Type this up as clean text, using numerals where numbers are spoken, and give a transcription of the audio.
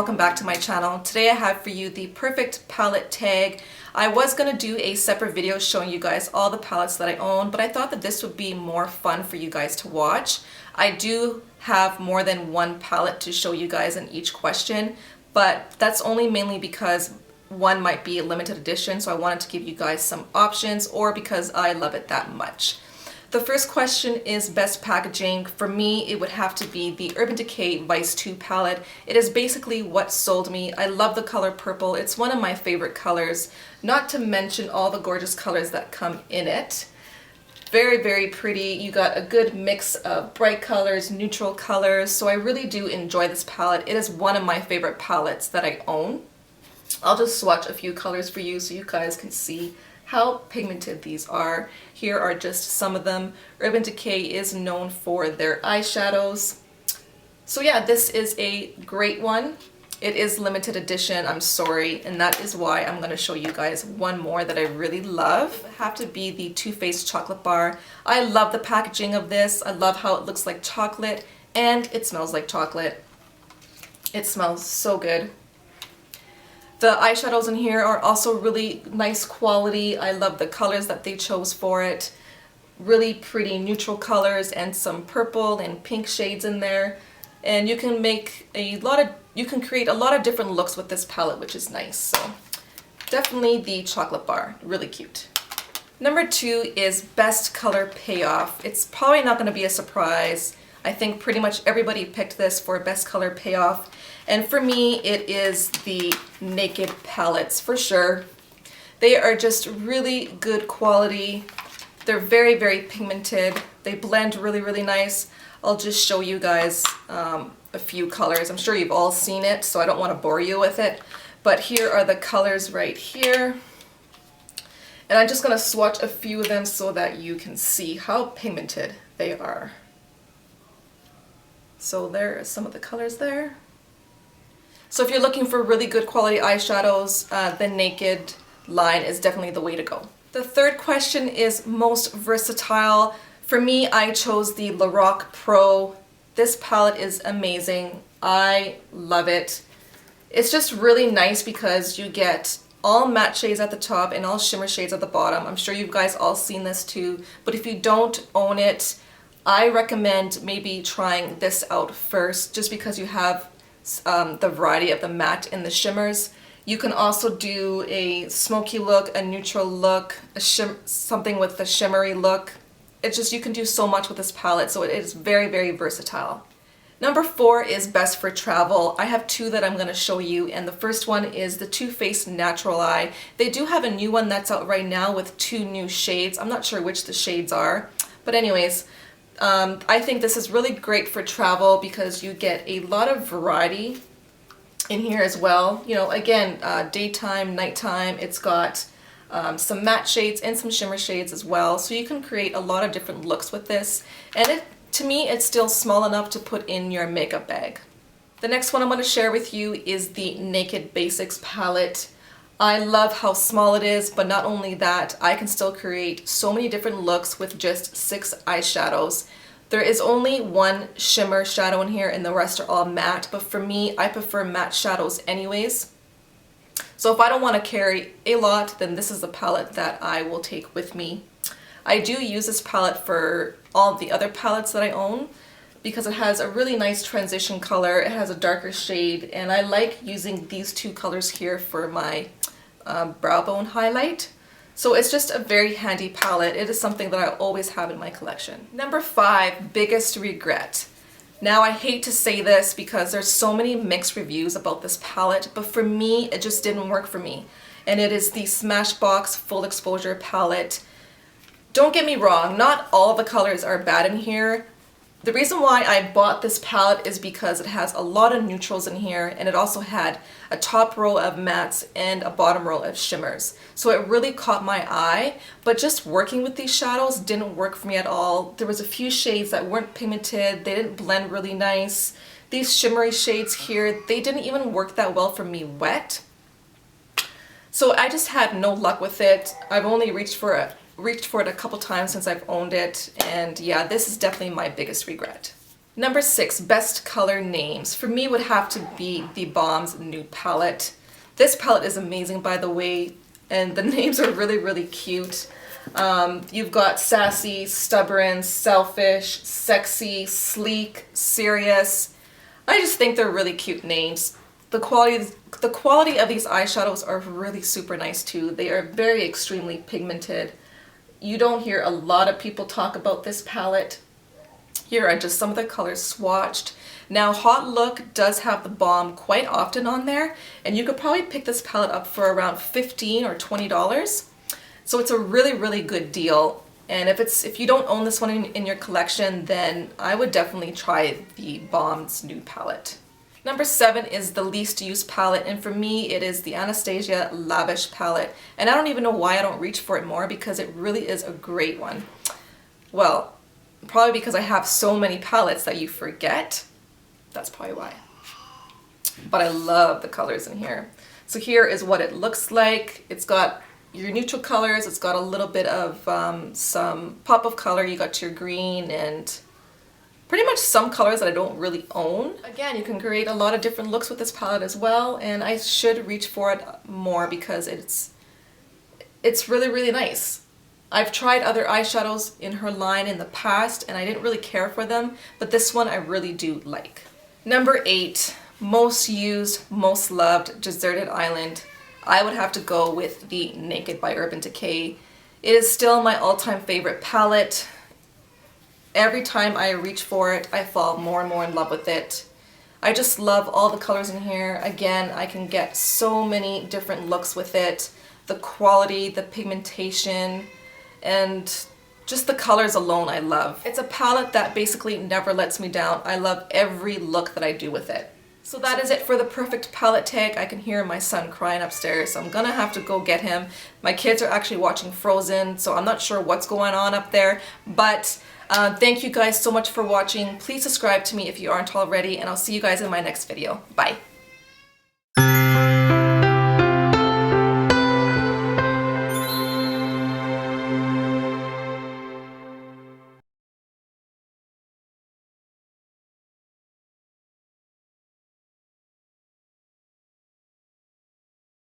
welcome back to my channel. Today I have for you the perfect palette tag. I was going to do a separate video showing you guys all the palettes that I own, but I thought that this would be more fun for you guys to watch. I do have more than one palette to show you guys in each question, but that's only mainly because one might be a limited edition, so I wanted to give you guys some options, or because I love it that much. The first question is best packaging. For me, it would have to be the Urban Decay Vice 2 palette. It is basically what sold me. I love the color purple. It's one of my favorite colors, not to mention all the gorgeous colors that come in it. Very, very pretty. You got a good mix of bright colors, neutral colors, so I really do enjoy this palette. It is one of my favorite palettes that I own. I'll just swatch a few colors for you so you guys can see how pigmented these are. Here are just some of them. Urban Decay is known for their eyeshadows. So yeah, this is a great one. It is limited edition, I'm sorry, and that is why I'm going to show you guys one more that I really love. Have to be the Too Faced Chocolate Bar. I love the packaging of this. I love how it looks like chocolate and it smells like chocolate. It smells so good. The eyeshadows in here are also really nice quality. I love the colors that they chose for it. Really pretty neutral colors and some purple and pink shades in there. And you can create a lot of different looks with this palette, which is nice. So definitely the chocolate bar, really cute. Number 2 is best color payoff. It's probably not going to be a surprise. I think pretty much everybody picked this for best color payoff. And for me, it is the Naked palettes for sure. They are just really good quality. They're very, very pigmented. They blend really, really nice. I'll just show you guys a few colors. I'm sure you've all seen it, so I don't want to bore you with it. But here are the colors right here. And I'm just going to swatch a few of them so that you can see how pigmented they are. So there are some of the colors there. So if you're looking for really good quality eyeshadows, the Naked line is definitely the way to go. The third question is most versatile. For me, I chose the Lorac Pro. This palette is amazing. I love it. It's just really nice because you get all matte shades at the top and all shimmer shades at the bottom. I'm sure you guys all seen this too, but if you don't own it, I recommend maybe trying this out first, just because you have the variety of the matte and the shimmers. You can also do a smoky look, a neutral look, something with the shimmery look. It's just, you can do so much with this palette, so it is very, very versatile. Number 4 is best for travel. I have two that I'm going to show you, and the first one is the Too Faced Natural Eye. They do have a new one that's out right now with 2 new shades. I'm not sure which the shades are, but anyways, I think this is really great for travel because you get a lot of variety in here as well. You know, again, daytime, nighttime, it's got some matte shades and some shimmer shades as well. So you can create a lot of different looks with this. And to me, it's still small enough to put in your makeup bag. The next one I'm going to share with you is the Naked Basics palette. I love how small it is, but not only that, I can still create so many different looks with just 6 eyeshadows. There is only one shimmer shadow in here and the rest are all matte, but for me, I prefer matte shadows anyways. So if I don't want to carry a lot, then this is the palette that I will take with me. I do use this palette for all the other palettes that I own because it has a really nice transition color, it has a darker shade, and I like using these 2 colors here for my brow bone highlight. So it's just a very handy palette. It is something that I always have in my collection. Number 5, biggest regret. Now I hate to say this because there's so many mixed reviews about this palette, but for me it just didn't work for me. And it is the Smashbox Full Exposure palette. Don't get me wrong, not all the colors are bad in here. The reason why I bought this palette is because it has a lot of neutrals in here, and it also had a top row of mattes and a bottom row of shimmers. So it really caught my eye, but just working with these shadows didn't work for me at all. There was a few shades that weren't pigmented, they didn't blend really nice. These shimmery shades here, they didn't even work that well for me wet. So I just had no luck with it. I've only reached for it a couple times since I've owned it, and yeah, this is definitely my biggest regret. Number 6, best color names. For me would have to be the Balm Nude Palette. This palette is amazing, by the way, and the names are really, really cute. You've got sassy, stubborn, selfish, sexy, sleek, serious. I just think they're really cute names. The quality of these eyeshadows are really super nice too. They are very extremely pigmented. You don't hear a lot of people talk about this palette. Here are just some of the colors swatched. Now Hot Look does have the Balm quite often on there, and you could probably pick this palette up for around $15 or $20. So it's a really, really good deal. And if you don't own this one in your collection, then I would definitely try the Balm Nude Palette. Number 7 is the least used palette, and for me it is the Anastasia Lavish palette. And I don't even know why I don't reach for it more, because it really is a great one. Well, probably because I have so many palettes that you forget. That's probably why. But I love the colors in here. So here is what it looks like. It's got your neutral colors, it's got a little bit of some pop of color. You got your green and pretty much some colors that I don't really own. Again, you can create a lot of different looks with this palette as well, and I should reach for it more because it's really, really nice. I've tried other eyeshadows in her line in the past and I didn't really care for them, but this one I really do like. Number 8, most used, most loved, Deserted Island. I would have to go with the Naked by Urban Decay. It is still my all-time favorite palette. Every time I reach for it, I fall more and more in love with it. I just love all the colors in here. Again, I can get so many different looks with it. The quality, the pigmentation, and just the colors alone I love. It's a palette that basically never lets me down. I love every look that I do with it. So that is it for the perfect palette tag. I can hear my son crying upstairs, so I'm gonna have to go get him. My kids are actually watching Frozen, so I'm not sure what's going on up there, but thank you guys so much for watching. Please subscribe to me if you aren't already, and I'll see you guys in my next video. Bye.